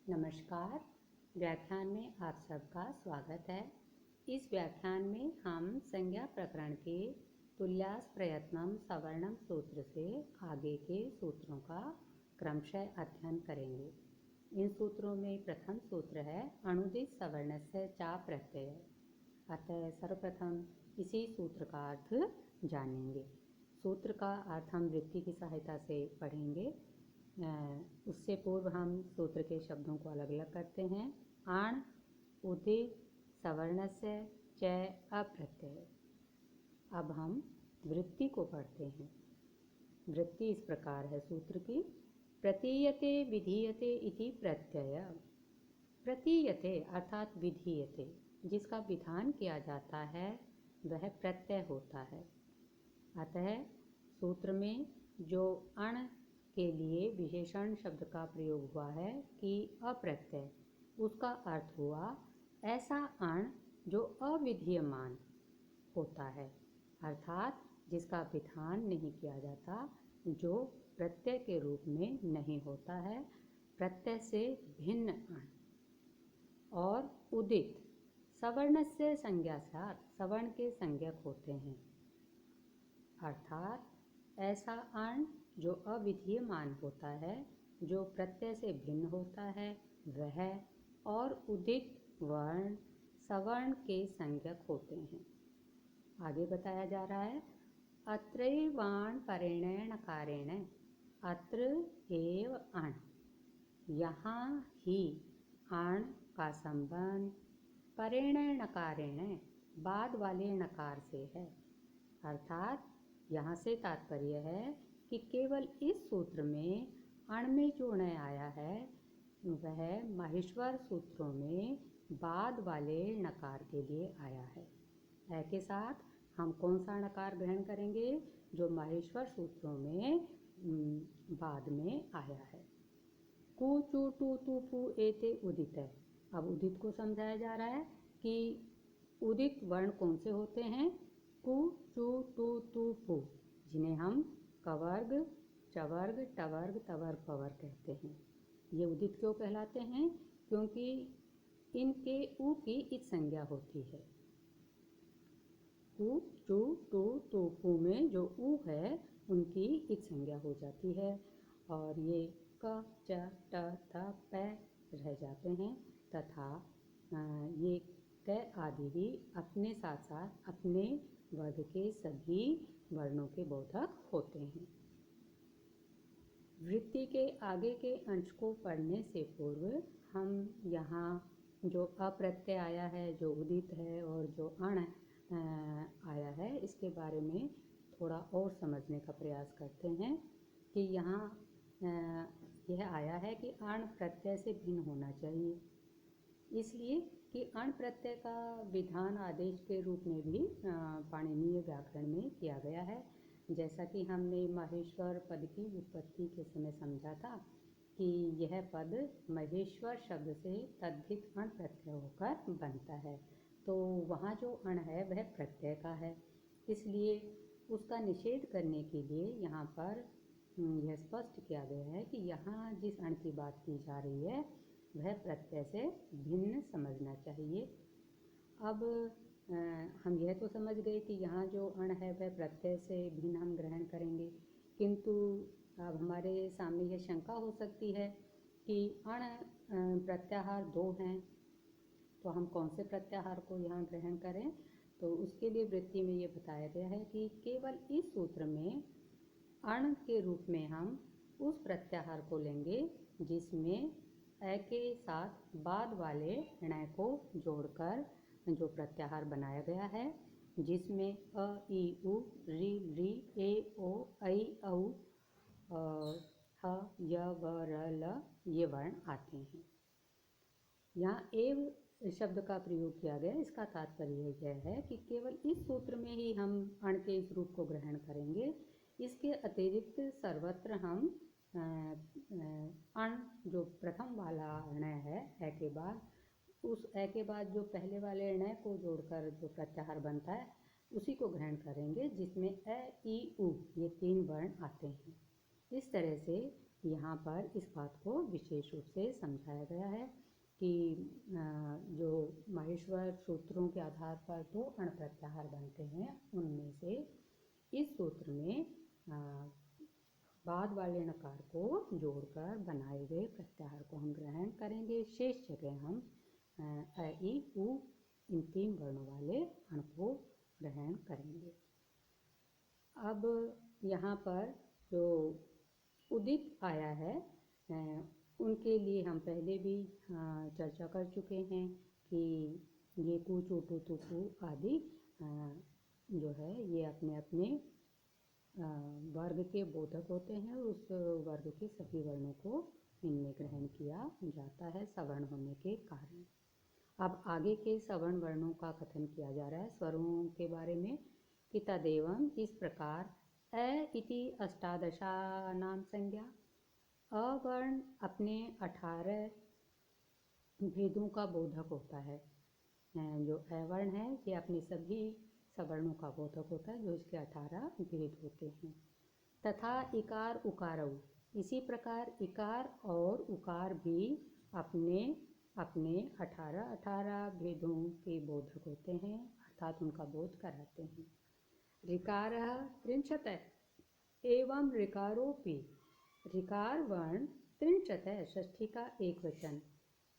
नमस्कार। व्याख्यान में आप सबका स्वागत है। इस व्याख्यान में हम संज्ञा प्रकरण के तुल्यास प्रयत्नम सवर्णम सूत्र से आगे के सूत्रों का क्रमशः अध्ययन करेंगे। इन सूत्रों में प्रथम सूत्र है अणुदित सवर्णस्य चा प्रत्यय। अतः सर्वप्रथम इसी सूत्र का अर्थ जानेंगे। सूत्र का अर्थ हम वृत्ति की सहायता से पढ़ेंगे। उससे पूर्व हम सूत्र के शब्दों को अलग अलग करते हैं। आण उदित सवर्णस्य च अप्रत्यय। अब हम वृत्ति को पढ़ते हैं। वृत्ति इस प्रकार है सूत्र की। प्रतीयते विधीयते इति प्रत्यय। प्रतीयते अर्थात विधीयते, जिसका विधान किया जाता है वह प्रत्यय होता है। अतः सूत्र में जो अण के लिए विशेषण शब्द का प्रयोग हुआ है कि अप्रत्यय, उसका अर्थ हुआ ऐसा अण जो अविधीयमान होता है, अर्थात जिसका विधान नहीं किया जाता, जो प्रत्यय के रूप में नहीं होता है, प्रत्यय से भिन्न अण। और उदित सवर्णस्य संज्ञासात्, सवर्ण के संज्ञक होते हैं, अर्थात ऐसा अण जो अविधीयमान होता है, जो प्रत्यय से भिन्न होता है वह, और उदित वर्ण सवर्ण के संज्ञक होते हैं। आगे बताया जा रहा है अत्रैवाण परेण नकारेण। अत्र एव अण, यहाँ ही अण का संबंध परेण नकारेण, बाद वाले नकार से है। अर्थात यहाँ से तात्पर्य है कि केवल इस सूत्र में अण में जो ण आया है वह माहेश्वर सूत्रों में बाद वाले नकार के लिए आया है। ऐ के साथ हम कौन सा नकार ग्रहण करेंगे? जो माहेश्वर सूत्रों में बाद में आया है। कु चु टू तु पु एते उदित है। अब उदित को समझाया जा रहा है कि उदित वर्ण कौन से होते हैं? कु चु टू तु पु, जिन्हें हम कवर्ग, चवर्ग, टवर्ग, तवर्ग, पवर्ग कहते हैं। ये उदित क्यों कहलाते हैं? क्योंकि इनके उ की इत संज्ञा होती है। कु चु टू तु पु में जो उ है उनकी इत संज्ञा हो जाती है, और ये क च ट थ प रह जाते हैं, तथा ये क आदि भी अपने साथ साथ अपने वर्ग के सभी वर्णों के बोधक होते हैं। वृत्ति के आगे के अंश को पढ़ने से पूर्व हम यहाँ जो अप्रत्यय आया है, जो उदित है, और जो अण आया है, इसके बारे में थोड़ा और समझने का प्रयास करते हैं कि यहाँ यह आया है कि अण प्रत्यय से भिन्न होना चाहिए, इसलिए कि अण प्रत्यय का विधान आदेश के रूप में भी पाणिनीय व्याकरण में किया गया है। जैसा कि हमने माहेश्वर पद की उत्पत्ति के समय समझा था कि यह पद महेश्वर शब्द से तद्धित अण प्रत्यय होकर बनता है, तो वहाँ जो अण है वह प्रत्यय का है। इसलिए उसका निषेध करने के लिए यहाँ पर यह स्पष्ट किया गया है कि यहाँ जिस अण की बात की जा रही है वह प्रत्यय से भिन्न समझना चाहिए। अब हम यह तो समझ गए कि यहाँ जो अण है वह प्रत्यय से भिन्न हम ग्रहण करेंगे, किंतु अब हमारे सामने यह शंका हो सकती है कि अण प्रत्याहार दो हैं, तो हम कौन से प्रत्याहार को यहाँ ग्रहण करें? तो उसके लिए वृत्ति में ये बताया गया है कि केवल इस सूत्र में अण के रूप में हम उस प्रत्याहार को लेंगे जिसमें अ के साथ बाद वाले ण को जोड़कर जो प्रत्याहार बनाया गया है, जिसमें अ ई उ री री ए ओ ऐ औ ह य व र ल ये वर्ण आते हैं। यहाँ एव शब्द का प्रयोग किया गया। इसका तात्पर्य यह है कि केवल इस सूत्र में ही हम अण के इस रूप को ग्रहण करेंगे। इसके अतिरिक्त सर्वत्र हम अण जो प्रथम वाला ण है अ के बाद, उस अ के बाद जो पहले वाले ण को जोड़कर जो प्रत्याहार बनता है उसी को ग्रहण करेंगे, जिसमें अ ई उ ये तीन वर्ण आते हैं। इस तरह से यहाँ पर इस बात को विशेष रूप से समझाया गया है कि जो माहेश्वर सूत्रों के आधार पर दो अण प्रत्याहार बनते हैं, उनमें से इस सूत्र में बाद वाले नकार को जोड़कर बनाए गए प्रत्याहार को हम ग्रहण करेंगे। शेष जगह हम अ, ई, उ इन 3 वर्णों वाले अण को ग्रहण करेंगे। अब यहाँ पर जो उदित आया है उनके लिए हम पहले भी चर्चा कर चुके हैं कि ये कु, चोटू, तुकु आदि जो है ये अपने अपने वर्ग के बोधक होते हैं। उस वर्ग के सभी वर्णों को इनमें ग्रहण किया जाता है सवर्ण होने के कारण। अब आगे के सवर्ण वर्णों का कथन किया जा रहा है स्वरों के बारे में कि तदेवं इस प्रकार अ इति अष्टादशानाम संज्ञा, अवर्ण अपने 18 भेदों का बोधक होता है। जो अवर्ण है ये अपने सभी सवर्णों का बोधक होता है जो इसके 18 भेद होते हैं। तथा इकार उकारऊ, इसी प्रकार इकार और उकार भी अपने अपने 18 भेदों के बोधक होते हैं, अर्थात उनका बोध कराते हैं। ऋकारः त्रिंशत् एवं ऋकारोपि, ऋकार वर्ण त्रिंशत् है, षष्ठी का एक वचन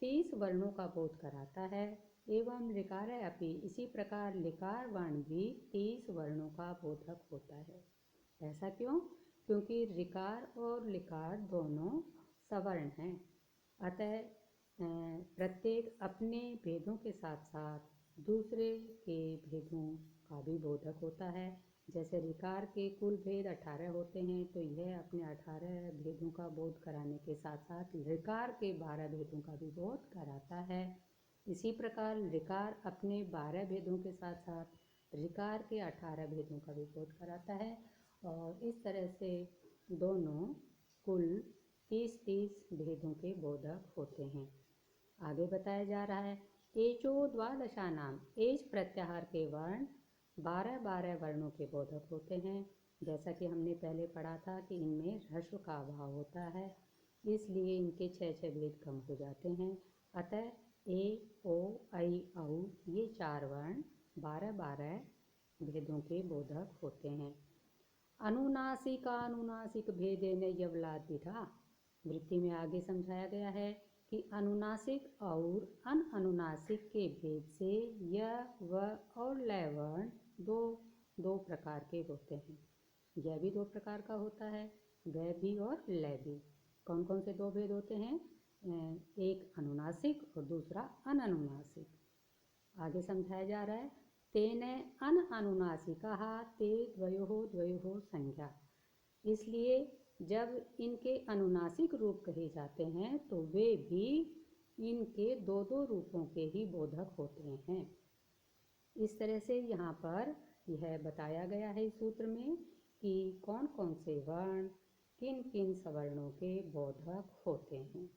30 वर्णों का बोध कराता है। एवं ऋकार अपि, इसी प्रकार लिकार वर्ण भी 30 वर्णों का बोधक होता है। ऐसा क्यों? क्योंकि ऋकार और लिकार दोनों सवर्ण हैं, अतः प्रत्येक अपने भेदों के साथ साथ दूसरे के भेदों का भी बोधक होता है। जैसे ऋकार के कुल भेद 18 होते हैं तो यह अपने 18 भेदों का बोध कराने के साथ साथ ऋकार के 12 भेदों का भी बोध कराता है। इसी प्रकार ऋकार अपने 12 भेदों के साथ साथ ऋकार के 18 भेदों का भी बोध कराता है और इस तरह से दोनों कुल 30-30 भेदों के बोधक होते हैं। आगे बताया जा रहा है एचो द्वादशानाम, एच प्रत्याहार के वर्ण 12-12 वर्णों के बोधक होते हैं। जैसा कि हमने पहले पढ़ा था कि इनमें ह्रस्व का अभाव होता है, इसलिए इनके 6 भेद कम हो जाते हैं। अतः ए, ओ, ऐ, औ ये 4 वर्ण 12-12 भेदों के बोधक होते हैं। अनुनासिक भेदेन यवलाद विधा, वृत्ति में आगे समझाया गया है कि अनुनासिक और अनुनासिक के भेद से य, व और लय वर्ण दो प्रकार के होते हैं। यह भी 2 प्रकार का होता है, वह भी और लय भी। कौन कौन से 2 भेद होते हैं? एक अनुनासिक और दूसरा अननुनासिक। आगे समझाया जा रहा है तेन अनुनासिकाः ते द्वयोः संज्ञा, इसलिए जब इनके अनुनासिक रूप कहे जाते हैं तो वे भी इनके 2-2 रूपों के ही बोधक होते हैं। इस तरह से यहाँ पर यह बताया गया है इस सूत्र में कि कौन कौन से वर्ण किन किन सवर्णों के बोधक होते हैं।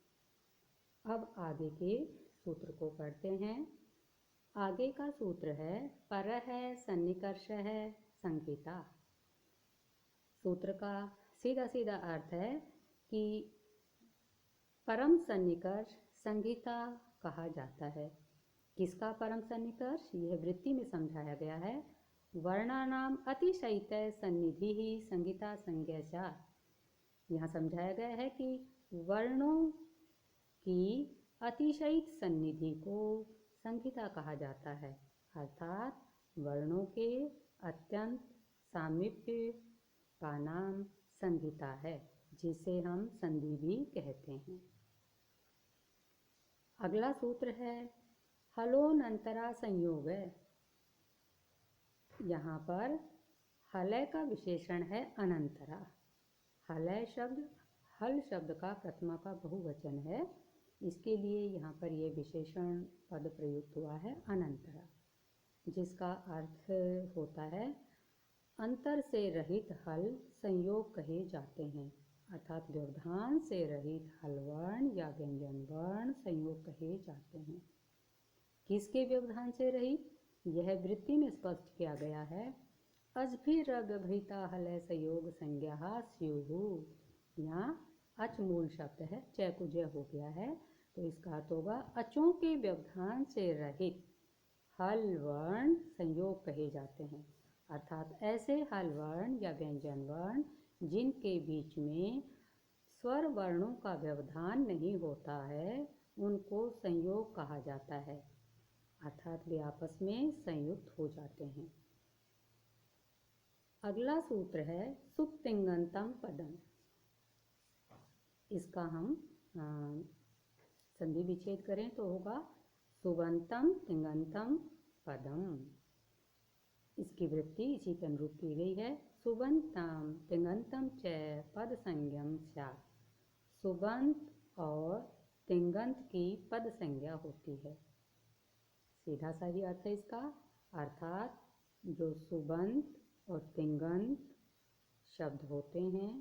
अब आगे के सूत्र को पढ़ते हैं। आगे का सूत्र है परः सन्निकर्ष है संहिता। सूत्र का सीधा सीधा अर्थ है कि परम सन्निकर्ष संहिता कहा जाता है। किसका परम सन्निकर्ष? यह वृत्ति में समझाया गया है। वर्णानाम अतिशयित सन्निधि ही संहिता संज्ञा। यहाँ समझाया गया है कि वर्णों की अतिशयित सन्निधि को संहिता कहा जाता है, अर्थात वर्णों के अत्यंत सामीप्य का नाम संहिता है, जिसे हम संधि भी कहते हैं। अगला सूत्र है हलोनंतरा संयोग। यहाँ पर हलय का विशेषण है अनंतरा। हलय शब्द हल शब्द का प्रथमा का बहुवचन है, इसके लिए यहाँ पर यह विशेषण पद प्रयुक्त हुआ है अनंतरा, जिसका अर्थ होता है अंतर से रहित हल संयोग कहे जाते हैं, अर्थात व्यवधान से रहित हल वर्ण या व्यंजन वर्ण संयोग कहे जाते हैं। किसके व्यवधान से रहित? यह वृत्ति में स्पष्ट किया गया है। अजभिर व्यवहिता हलय संयोग संज्ञा स्युः। यहाँ अच मूल शब्द है, च को ज हो गया है, तो इसका अर्थ होगा अचों के व्यवधान से रहित हल वर्ण संयोग कहे जाते हैं। अर्थात ऐसे हल वर्ण या व्यंजन वर्ण जिनके बीच में स्वर वर्णों का व्यवधान नहीं होता है, उनको संयोग कहा जाता है, अर्थात वे आपस में संयुक्त हो जाते हैं। अगला सूत्र है सुप्तिंगंतम पदम। इसका हम संधि विच्छेद करें तो होगा सुबंतम तिंगंतम पदम। इसकी वृत्ति इसी के अनुरूप की गई है। सुबंतम तिंगंतम च पद संज्ञम स्यात्। सुबंत और तिंगंत की पद संज्ञा होती है। सीधा सा ही अर्थ है इसका, अर्थात जो सुबंत और तिंगंत शब्द होते हैं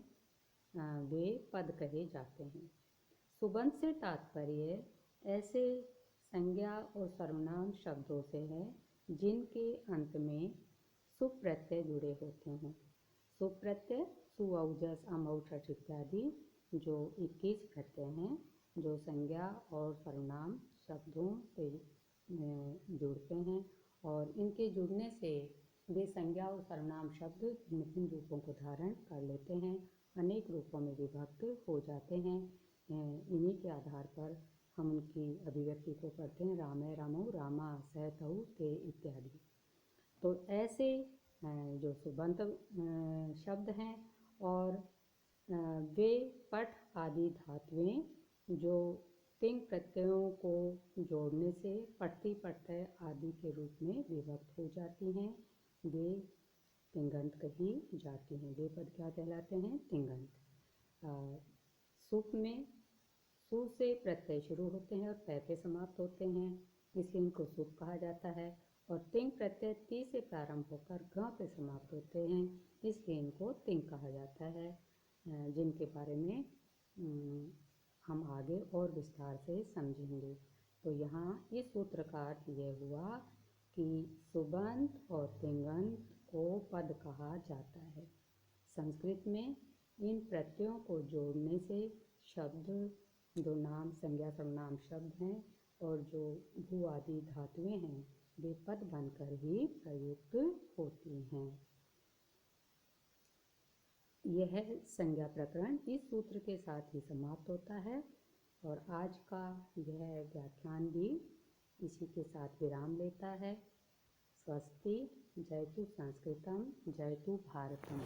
वे पद कहे जाते हैं। सुबंत से तात्पर्य ऐसे संज्ञा और सर्वनाम शब्दों से है जिनके अंत में सुप प्रत्यय जुड़े होते हैं। सुप प्रत्यय सु औजस अमौठठ इत्यादि जो 21 प्रत्यय हैं जो संज्ञा और सर्वनाम शब्दों से जुड़ते हैं, और इनके जुड़ने से वे संज्ञा और सर्वनाम शब्द भिन्न भिन्न रूपों को धारण कर लेते हैं, अनेक रूपों में विभक्त हो जाते हैं। इन्हीं के आधार पर हम उनकी अभिव्यक्ति को करते हैं, रामे रामो रामा सहतौ ते इत्यादि। तो ऐसे जो सुबंत शब्द हैं और वे पठ आदि धातुएं जो तिंग प्रत्ययों को जोड़ने से पठती प्रत्यय आदि के रूप में विभक्त हो जाती हैं, वे तिंगंत कही जाती हैं। वे पद क्या कहलाते हैं? तिंगंत। सुप में सु से प्रत्यय शुरू होते हैं और पै पे समाप्त होते हैं, इसलिए इनको सुप कहा जाता है। और तिंग प्रत्यय ती से प्रारंभ होकर ग पे समाप्त होते हैं, इसलिए इनको तिंग कहा जाता है, जिनके बारे में हम आगे और विस्तार से समझेंगे। तो यहाँ इस सूत्र का अर्थ यह हुआ कि सुबंत और तिंगंत को पद कहा जाता है। संस्कृत में इन प्रत्ययों को जोड़ने से शब्द जो नाम संज्ञा सर्वनाम शब्द हैं और जो भू आदि धातुएं हैं वे पद बनकर ही प्रयुक्त होती हैं। यह संज्ञा प्रकरण इस सूत्र के साथ ही समाप्त होता है और आज का यह व्याख्यान भी इसी के साथ विराम लेता है। स्वस्ति। जयतु संस्कृतम, जयतु भारतम।